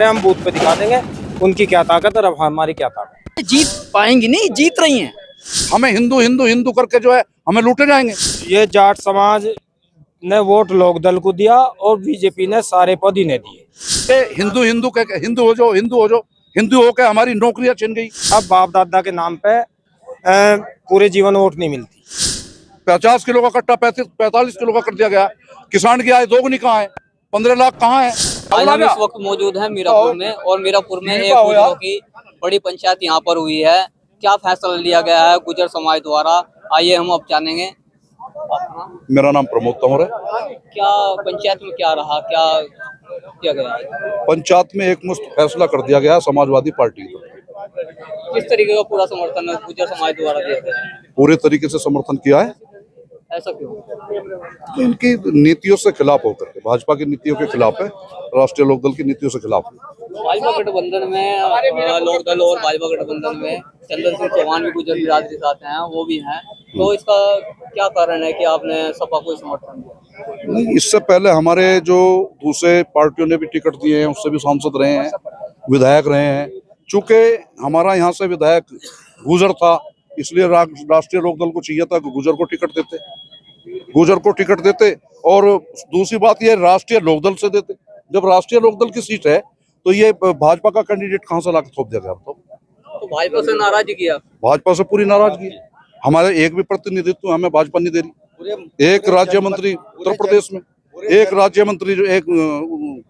हम बूथ पे दिखा देंगे उनकी क्या ताकत और अब हमारी क्या ताकत। जीत पाएंगी नहीं, जीत रही हैं। हमें हिंदू हिंदू हिंदू करके जो है हमें लूटे जाएंगे। ये जाट समाज ने वोट लोकदल को दिया और बीजेपी ने सारे पद इन्हें दिए। हिंदू हिंदू कह के हिंदू हो जाओ, हिंदू हो जाओ, हिंदू होकर हमारी नौकरियां छिन गई। अब बाप दादा के नाम पे पूरे जीवन वोट नहीं मिलती। 50 किलो का कट्टा 45 किलो का कर दिया गया। किसान की आय दोगुनी कहाँ है? 15 लाख कहाँ है? आज हम इस वक्त मौजूद हैं मीरापुर में, और मीरापुर में एक गुजरों की बड़ी पंचायत यहाँ पर हुई है। क्या फैसला लिया गया है गुजर समाज द्वारा, आइए हम अब जानेंगे। मेरा नाम प्रमोद तंवर है। क्या पंचायत में क्या रहा, क्या किया गया? पंचायत में एक मुश्त फैसला कर दिया गया समाजवादी पार्टी को। किस तरीके का पूरा समर्थन गुजर समाज द्वारा दिया गया? पूरे तरीके से समर्थन किया है। ऐसा क्यों? इनकी नीतियों से खिलाफ होकर के, भाजपा की नीतियों के खिलाफ है, राष्ट्रीय लोकदल की नीतियों से खिलाफ है। भाजपा गठबंधन में लोकदल और भाजपा गठबंधन में चंदन सिंह चौहान भी गुजर बिरादरी से आते हैं, वो भी हैं, तो इसका क्या कारण है कि आपने सपा को समर्थन दिया? नहीं, इससे पहले हमारे जो दूसरे पार्टियों ने भी टिकट दिए हैं, उससे भी सांसद रहे हैं, विधायक रहे हैं। चूंकि हमारा यहाँ से विधायक गुजर था, इसलिए राष्ट्रीय लोकदल को चाहिए था कि गुजर को टिकट देते, और दूसरी बात ये राष्ट्रीय लोकदल से देते। जब राष्ट्रीय लोकदल की सीट है तो ये भाजपा का कैंडिडेट कहाँ से लाकर थोप दिया गया? तो भाजपा से नाराजगी किया? भाजपा से पूरी नाराजगी। हमारे एक भी प्रतिनिधित्व हमें भाजपा नहीं दे रही। एक राज्य मंत्री उत्तर प्रदेश में, एक राज्य मंत्री जो एक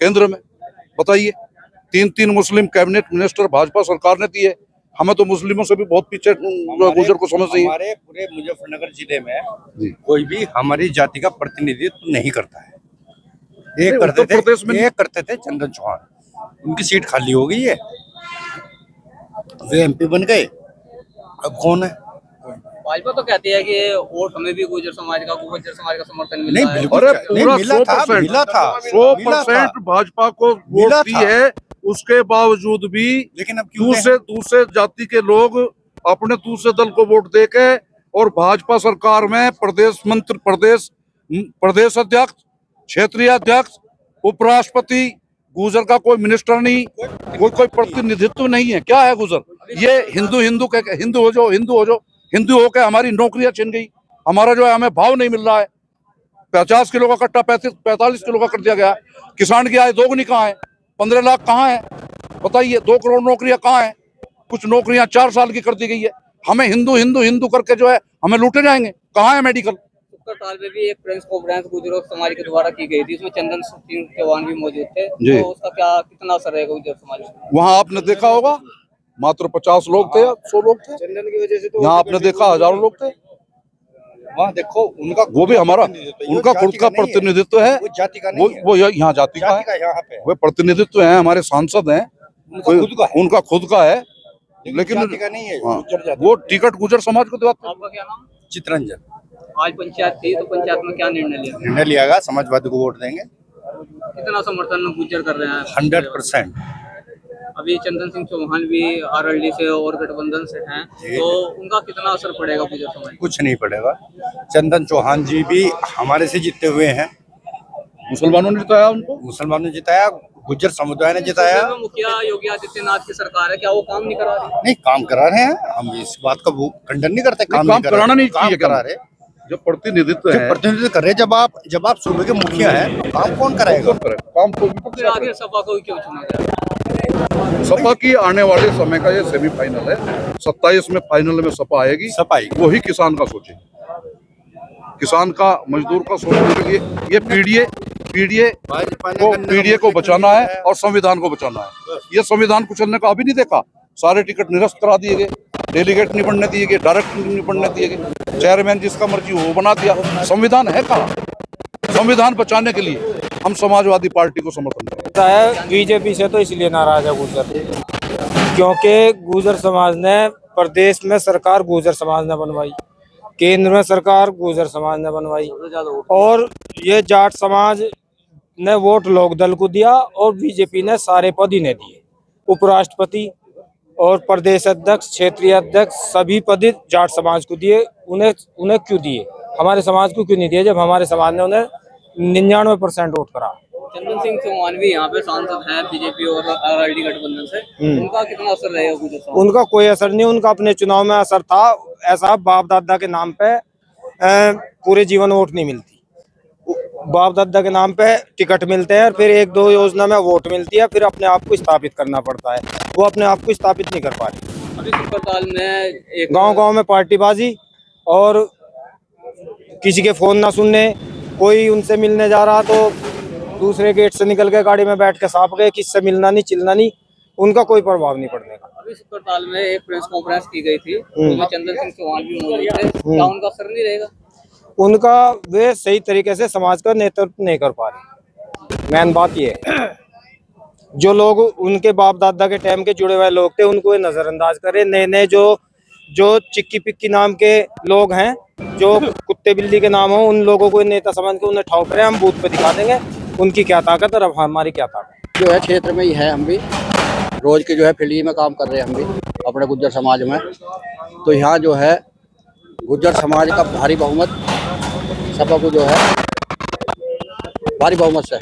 केंद्र में, बताइए। 3 मुस्लिम कैबिनेट मिनिस्टर भाजपा सरकार ने दिए। हमें तो मुस्लिमों से भी बहुत पीछे गुजर को समझ नहीं है। हमारे पूरे मुजफ्फरनगर जिले में कोई भी हमारी जाति का प्रतिनिधित्व नहीं करता है। एक करते थे चंदन चौहान, उनकी सीट खाली हो गई है, वे एमपी बन गए। अब कौन है? भाजपा तो कहती है कि वोट हमें भी गुजर समाज का समर्थन मिला नहीं, है। बिल्कुल पूरा 100% भाजपा को वोट दी है। उसके बावजूद भी लेकिन अब दूसरे जाति के लोग अपने दूसरे दल को वोट देके और भाजपा सरकार में प्रदेश अध्यक्ष, क्षेत्रीय अध्यक्ष, उपराष्ट्रपति, गुजर का कोई मिनिस्टर नहीं, कोई प्रतिनिधित्व नहीं है। क्या है गुजर? ये हिंदू हिंदू कह के हिंदू हो जाओ, हिंदू हो जाओ, हिंदू होकर हमारी नौकरियां छिन गई। हमारा जो है हमें भाव नहीं मिल रहा है। 50 किलो का कट्टा 45 किलो का कर दिया गया। किसान की आय दोगुनी कहाँ है? 15 लाख कहाँ है? बताइए। 2 करोड़ नौकरियां कहाँ है? कुछ नौकरियां 4 साल की कर दी गई है। हमें हिंदू हिंदू हिंदू करके जो है हमें लूटे जाएंगे। कहाँ है मेडिकल? ताल में भी एक प्रेस कॉन्फ्रेंस गुजरों समाज के द्वारा की गई थी, उसमें चंदन सिंह चौहान भी मौजूद थे, तो उसका कितना असर रहेगा गुजर समाज? वहाँ आपने देखा होगा मात्र 50 लोग थे या 100 लोग थे। चंदन की वजह से तो यहाँ आपने देखा हजारों लोग थे। वहाँ देखो उनका वो भी हमारा, उनका खुद का प्रतिनिधित्व है। वो जाति का नहीं है, वो यहाँ जाति का है। यहाँ पे वो प्रतिनिधित्व है, हमारे सांसद हैं, उनका खुद का है, लेकिन जाति का नहीं है। वो टिकट गुजर समाज को दिलाते। आपका क्या नाम? चित्रंजन। आज पंचायत थी, तो पंचायत में क्या निर्णय लिया गया? समाजवादी को वोट देंगे। कितना समर्थन गुजर कर रहे हैं? 100%। अभी चंदन सिंह चौहान भी आरएलडी से और गठबंधन से हैं, तो उनका कितना असर पड़ेगा गुजर समाज? कुछ नहीं पड़ेगा। चंदन चौहान जी भी हमारे से जीते हुए हैं। मुसलमानों ने जिताया उनको, मुसलमानों ने जिताया, गुज्जर समुदाय ने जिताया। मुखिया योगी आदित्यनाथ की सरकार है, क्या वो काम नहीं करा रही? नहीं, काम करा रहे हैं। हम इस बात का वो खंडन नहीं करते। काम कराना नहीं चाहिए, करा रहे। जब प्रतिनिधित्व है, प्रतिनिधित्व कर रहे। जब आप सूबे के मुखिया हैं, काम कौन कराएगा? काम फिर आगे सपा को क्यों चुना गया? सपा की आने वाले समय का ये सेमीफाइनल है। 27 में फाइनल में सपा आएगी। वही किसान का सोचे, किसान का, मजदूर का सोचने के लिए ये पीडीए को बचाना है और संविधान को बचाना है। ये संविधान कुचलने का अभी नहीं देखा। सारे टिकट निरस्त करा दिए गए, डेलीगेट नहीं बनने दिए गए, डायरेक्ट नहीं बनने दिए गए, चेयरमैन जिसका मर्जी वो बना दिया। संविधान है कहाँ? संविधान बचाने के लिए हम समाजवादी पार्टी को समर्थन करते हैं। बीजेपी से तो इसलिए नाराज है गुजर, क्योंकि गुजर समाज ने प्रदेश में सरकार गुजर समाज ने बनवाई, केंद्र में सरकार गुजर समाज ने बनवाई, और ये जाट समाज ने वोट लोकदल को दिया और बीजेपी ने सारे पद इन्हें दिए। उपराष्ट्रपति और प्रदेश अध्यक्ष, क्षेत्रीय अध्यक्ष, सभी पद जाट समाज को दिए। उन्हें क्यों दिए? हमारे समाज को क्यों नहीं दिए, जब हमारे समाज ने उन्हें 99% वोट करा? चंदन सिंह चौहान भी यहाँ पे सांसद हैं बीजेपी और आरएलडी गठबंधन से, उनका कितना असर रहेगा गुजर समाज? उनका कोई असर नहीं, उनका अपने चुनाव में असर था ऐसा, बाप दादा के नाम पे पूरे जीवन वोट नहीं मिलती, बाप दादा के नाम पे टिकट मिलते हैं और फिर एक दो योजना में वोट मिलती है, फिर अपने आप को स्थापित करना पड़ता है, वो अपने आप को स्थापित नहीं कर पा रही। अभी अस्पताल में एक गांव में पार्टीबाजी और किसी के फोन ना सुनने, कोई उनसे मिलने जा रहा तो दूसरे गेट से निकल के गाड़ी में बैठ के साफ गए, किससे मिलना नहीं चिलना नहीं, उनका कोई प्रभाव नहीं पड़ने का। अभी अस्पताल में एक प्रेस कॉन्फ्रेंस की गई थी, उसमें चंदन सिंह चौहान भी मौजूद थे, क्या उनका असर नहीं रहेगा? उनका वे सही तरीके से समाज का नेतृत्व नहीं कर पा रहे, मेन बात ये है। जो लोग उनके बाप दादा के टाइम के जुड़े हुए लोग थे उनको ये नजरअंदाज करे, नए नए जो चिक्की पिक्की नाम के लोग हैं, जो कुत्ते बिल्ली के नाम हो, उन लोगों को नेता समझ के उन्हें ठाव करें, हम बूथ पे दिखा देंगे उनकी क्या ताकत और हमारी क्या ताकत। जो है क्षेत्र में ही है, हम भी रोज के जो है फील्ड में काम कर रहे हैं हम भी अपने गुज्जर समाज में। तो यहाँ जो है गुज्जर समाज का भारी बहुमत सपा को जो है भारी बहुमत से।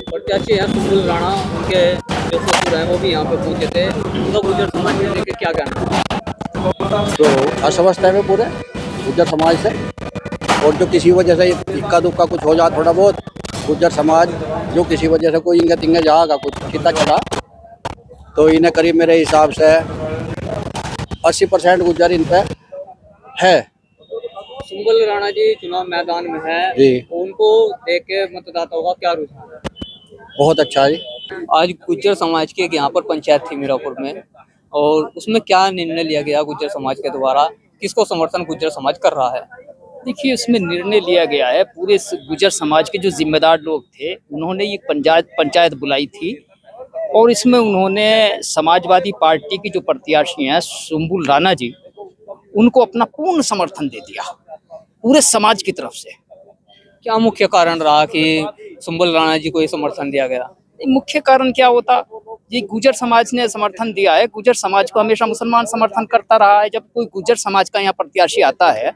प्रत्याशी हैं सुम्बुल राणा, उनके जो ससुर हैं वो भी यहाँ पे पहुंचे थे, उनका गुजर समाज को लेकर क्या कहना है? तो अस्वस्थ है वे पूरे गुज्जर समाज से, और जो किसी वजह से इक्का दुक्का कुछ हो जाए थोड़ा बहुत, गुज्जर समाज जो किसी वजह से कोई इंगे तिंगे जाएगा कुछ कितना चला, तो इन्हें करीब मेरे हिसाब से 80% गुज्जर इन पे है। सुम्बुल राणा जी चुनाव मैदान में है जी। उनको देख के मतदाताओं का क्या रुझान है? बहुत अच्छा है। आज गुज्जर समाज की एक यहाँ पर पंचायत थी मीरापुर में, और उसमें क्या निर्णय लिया गया गुज्जर समाज के द्वारा, किसको समर्थन गुज्जर समाज कर रहा है? देखिए, उसमें निर्णय लिया गया है, पूरे गुज्जर समाज के जो जिम्मेदार लोग थे उन्होंने ये पंचायत बुलाई थी, और इसमें उन्होंने समाजवादी पार्टी की जो प्रत्याशी हैं सुम्बुल राणा जी, उनको अपना पूर्ण समर्थन दे दिया पूरे समाज की तरफ से। क्या मुख्य कारण रहा कि सुम्बुल राणा जी को ये समर्थन दिया गया? मुख्य कारण क्या होता, ये गुज्जर समाज ने समर्थन दिया है। गुज्जर समाज को हमेशा मुसलमान समर्थन करता रहा है। जब कोई गुज्जर समाज का यहाँ प्रत्याशी आता है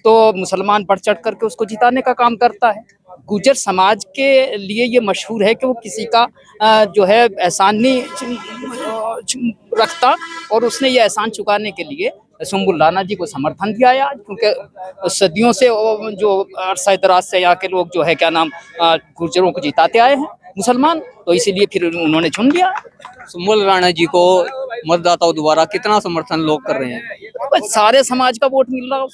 तो मुसलमान बढ़ चढ़ करके उसको जिताने का काम करता है। गुज्जर समाज के लिए ये मशहूर है कि वो किसी का जो है एहसान नहीं रखता, और उसने ये एहसान चुकाने के लिए सुम्बुल राणा जी को समर्थन दिया है आज, क्योंकि सदियों से जो अरसा दराज से यहाँ के लोग जो है क्या नाम गुर्जरों को जिताते आए हैं मुसलमान, तो इसीलिए फिर उन्होंने चुन लिया। सुम्बुल राणा जी को मतदाताओं द्वारा कितना समर्थन लोग कर रहे हैं? बस सारे समाज का वोट मिल रहा है,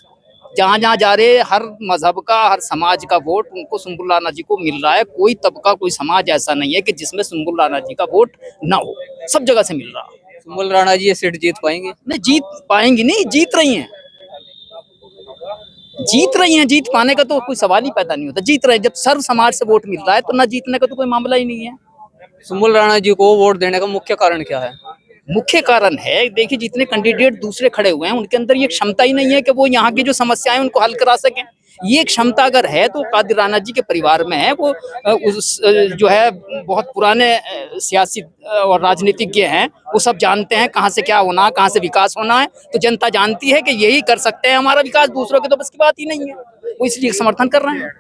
जहाँ जहाँ जा रहे हर मजहब का हर समाज का वोट उनको सुम्बुल राणा जी को मिल रहा है। कोई तबका कोई समाज ऐसा नहीं है कि जिसमें सुम्बुल राणा जी का वोट ना हो, सब जगह से मिल रहा है। सुम्बुल राणा जी ये सीट जीत पाएंगे? नहीं, जीत पाएंगी नहीं, जीत रही हैं, जीत पाने का तो कोई सवाल ही पैदा नहीं होता। जीत रहे, जब सर्व समाज से वोट मिल रहा है तो ना जीतने का तो कोई मामला ही नहीं है। सुम्बुल राणा जी को वोट देने का मुख्य कारण क्या है? मुख्य कारण है, देखिए जितने कैंडिडेट दूसरे खड़े हुए हैं उनके अंदर ये क्षमता ही नहीं है कि वो यहाँ की जो समस्याएं उनको हल करा सकें। ये क्षमता अगर है तो कादिर राणा जी के परिवार में है, वो जो है बहुत पुराने सियासी और राजनीतिज्ञ हैं, वो सब जानते हैं कहाँ से क्या होना, कहाँ से विकास होना है। तो जनता जानती है कि यही कर सकते हैं हमारा विकास, दूसरों के तो बस की बात ही नहीं है, वो इसलिए समर्थन कर रहे हैं।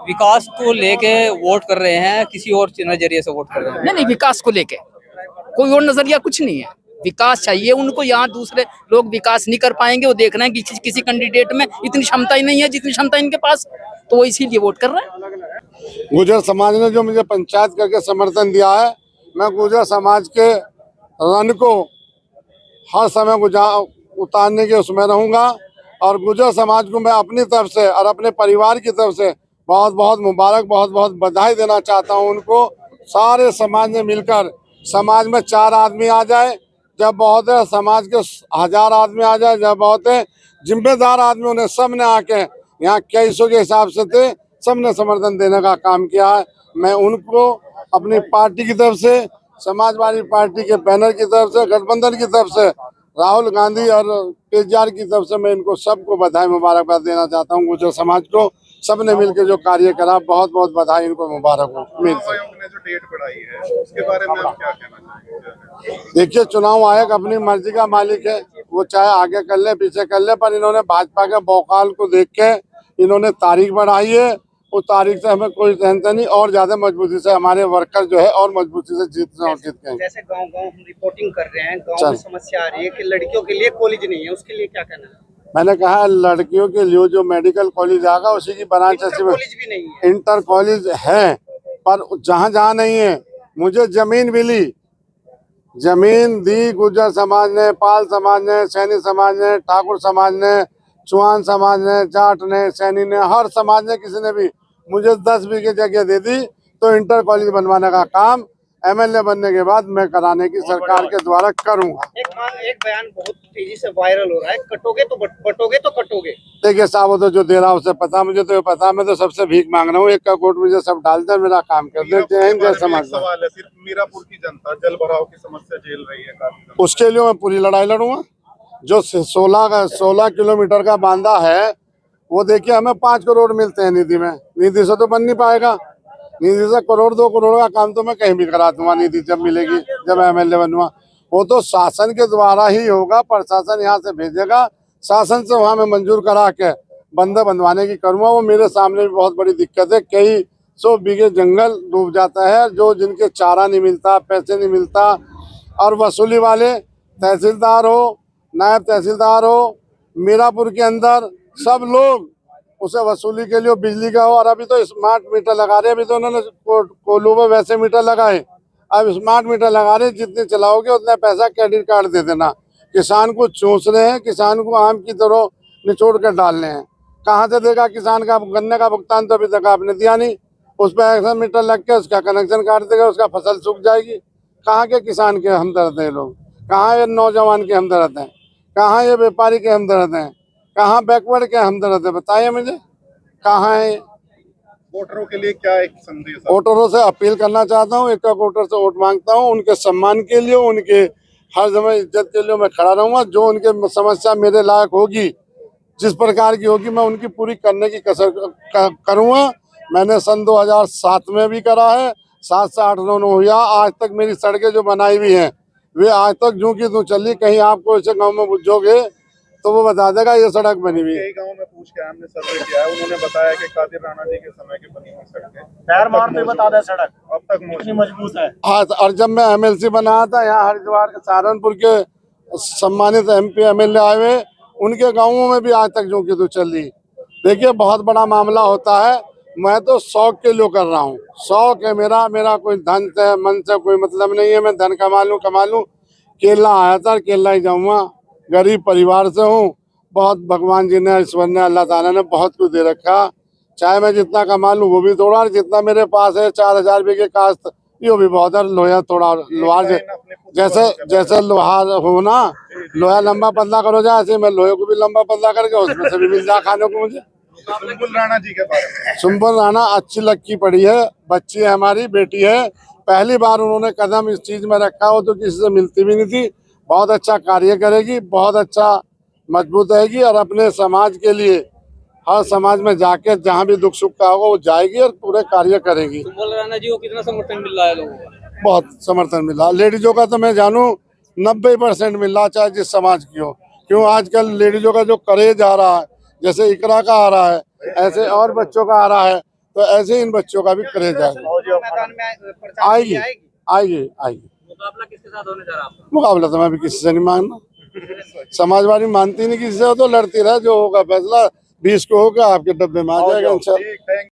विकास को लेके वोट कर रहे हैं, किसी और नजरिए से वोट कर रहे हैं? नहीं, विकास को लेके कोई और नजरिया कुछ नहीं है। विकास चाहिए उनको, यहाँ दूसरे लोग विकास नहीं कर पाएंगे, वो देख रहे हैं कि किसी कैंडिडेट में इतनी क्षमता ही नहीं है जितनी क्षमता इनके पास, तो वो इसीलिए वोट कर रहे हैं। गुर्जर समाज ने जो मुझे पंचायत करके समर्थन दिया है, मैं गुर्जर समाज के रन को हर समय उतारने के उसमें रहूंगा, और गुर्जर समाज को मैं अपनी तरफ से और अपने परिवार की तरफ से बहुत बहुत मुबारक, बहुत बहुत बधाई देना चाहता हूं उनको। सारे समाज ने मिलकर, समाज में 4 आदमी आ जाए जब बहुत है, समाज के 1000 आदमी आ जाए जब बहुत है, जिम्मेदार आदमी उन्हें सब ने आके यहाँ 2100 के हिसाब से थे, सब ने समर्थन देने का काम किया है। मैं उनको अपनी पार्टी की तरफ से, समाजवादी पार्टी के बैनर की तरफ से, गठबंधन की तरफ से, राहुल गांधी और केजरीवाल की तरफ से मैं इनको सबको बधाई मुबारकबाद देना चाहता हूँ। गुर्जर समाज को सबने मिलकर जो कार्य करा, बहुत बहुत बधाई, इनको मुबारक हो। जो डेट बढ़ाई है उसके बारे में आप क्या कहना चाहेंगे? देखिए, चुनाव आयोग अपनी मर्जी का मालिक है, वो चाहे आगे कर ले पीछे कर ले, पर इन्होंने भाजपा के बौकाल को देख के इन्होंने तारीख बढ़ाई है, उस तारीख से हमें कोई टेंशन नहीं, और ज्यादा मजबूती से हमारे वर्कर जो है और मजबूती से जीत गए। जैसे गांव-गांव हम रिपोर्टिंग कर रहे हैं, गांव में समस्या आ रही है कि लड़कियों के लिए कॉलेज नहीं है, उसके लिए क्या कहना है? मैंने कहा लड़कियों के लिए जो मेडिकल कॉलेज आएगा उसी की बनारस कॉलेज भी नहीं है। इंटर कॉलेज है, पर जहाँ जहाँ नहीं है, मुझे जमीन मिली, जमीन दी गुर्जर समाज ने, पाल समाज ने, सैनी समाज ने, ठाकुर समाज ने, चौहान समाज ने, जाट ने, सैनी ने, हर समाज ने, किसी ने भी मुझे 10 बीघे जगह दे दी। तो इंटर कॉलेज बनवाने का काम एमएलए बनने के बाद मैं कराने की सरकार के द्वारा करूंगा। एक बयान बहुत तेजी से वायरल हो रहा है, कटोगे तो बटोगे तो कटोगे। देखिए साहब, वो तो जो दे रहा है उसे पता, मुझे तो पता, मैं तो सबसे भीख मांग रहा हूँ, एक का कोट मुझे सब डालते हैं, मेरा काम कर देते हैं। जय समाज सवाल है, सिर्फ मीरापुर की जनता जल भराव की समस्या झेल रही है काफी। उसके लिए मैं पूरी लड़ाई लड़ूंगा। जो 16 किलोमीटर का बांधा है, वो देखिए हमें 5 करोड़ मिलते हैं निधि में, निधि से तो बन नहीं पाएगा। निधि से 1-2 करोड़ का काम तो मैं कहीं भी करा दूंगा, निधि जब मिलेगी, जब एमएलए बनूंगा। वो तो शासन के द्वारा ही होगा, प्रशासन यहाँ से भेजेगा, शासन से वहाँ मैं मंजूर करा के बंदे बंधवाने की करूंगा। वो मेरे सामने भी बहुत बड़ी दिक्कत है, कई 100 बीघे जंगल डूब जाता है, जो जिनके चारा नहीं मिलता, पैसे नहीं मिलता, और वसूली वाले तहसीलदार हो, नायब तहसीलदार हो, मीरापुर के अंदर सब लोग उसे वसूली के लिए बिजली का हो। और अभी तो स्मार्ट मीटर लगा रहे हैं, अभी तो उन्होंने कोल्हू में वैसे मीटर लगाए, अब स्मार्ट मीटर लगा रहे हैं, जितने चलाओगे उतना पैसा क्रेडिट कार्ड दे देना। किसान को चूस रहे हैं, किसान को आम की तरह निचोड़ कर डाल रहे हैं। कहाँ से देगा किसान का गन्ने का भुगतान? तो अभी तक आपने दिया नहीं। उस पर ऐसा मीटर लग के उसका कनेक्शन काट देगा, उसका फसल सूख जाएगी। कहाँ के किसान के हमदर्द हैं लोग? कहाँ ये नौजवान के हमदर्द हैं? कहाँ ये व्यापारी के हमदर्द हैं? कहाँ बैकवर्ड के हमदर्द है? बताइए मुझे, कहाँ है? वोटरों के लिए क्या एक संदेश? वोटरों से अपील करना चाहता हूँ, एक वोटर से वोट मांगता हूँ, उनके सम्मान के लिए, उनके हर समय इज्जत के लिए मैं खड़ा रहूंगा। जो उनके समस्या मेरे लायक होगी, जिस प्रकार की होगी, मैं उनकी पूरी करने की कसर करूंगा। मैंने सन 2007 में भी करा है, 7 से 8-9 हुआ। आज तक मेरी सड़कें जो बनाई हुई हैं, वे आज तक जो की तू चली। कहीं आपको ऐसे गाँव में पूछोगे तो वो बता देगा ये सड़क बनी हुई है। कई गांव में पूछ के हमने सर्वे किया है, उन्होंने बताया कि कादिर राणा जी के समय की बनी हुई सड़कें पैर मारते बता दे सड़क अब तक कितनी मजबूत है। हाँ, और जब मैं एमएलसी बनाया था, यहाँ हरिद्वार के सहारनपुर के सम्मानित MP MLA आए हुए, उनके गाँवों में भी आज तक जो की तो चल रही। देखिए, बहुत बड़ा मामला होता है। मैं तो शौक के लिए कर रहा हूँ, शौक है मेरा कोई धन से मन से कोई मतलब नहीं है। मैं धन कमा लूँ। केरला आया था, केरला ही जाऊँगा। गरीब परिवार से हूँ, बहुत भगवान जी ने, ईश्वर ने, अल्लाह ताला ने बहुत कुछ दे रखा। चाहे मैं जितना कमा लूँ वो भी थोड़ा, जितना मेरे पास है 4000 बीघे काश्त, ये भी बहुत है। लोहा थोड़ा, लोहार जैसे लोहार हो ना, लोहा लंबा पतला करो जाए, ऐसे मैं लोहे को भी लंबा पतला करके उसमें से भी मिल जाए खाने को मुझे। सुम्बुल राणा जी के बारे में? सुम्बुल राणा अच्छी लक्की पड़ी है, बच्ची है, हमारी बेटी है। पहली बार उन्होंने कदम इस चीज में रखा हो तो किसी से मिलती भी नहीं थी। बहुत अच्छा कार्य करेगी, बहुत अच्छा मजबूत रहेगी, और अपने समाज के लिए हर समाज में जाके जहाँ भी दुख सुख का होगा वो जाएगी और पूरे कार्य करेगी। सुम्बुल राणा जी को कितना समर्थन मिल रहा है लोगों का? बहुत समर्थन मिला। लेडीजों का तो मैं जानूं 90% मिल रहा, चाहे जिस समाज की हो। क्यों आजकल लेडीजों का जो करेज आ रहा है, जैसे इकरा का आ रहा है, ऐसे और बच्चों का आ रहा है, तो ऐसे इन बच्चों का भी करेज आएगी। मुकाबला किसके साथ होने जा रहा है? मुकाबला तो मैं भी किसी से नहीं मांगना। समाजवादी मानती नहीं किसी से, तो लड़ती रहे, जो होगा फैसला 20 को होगा, आपके डब्बे में आ जाएगा इंशाल्लाह।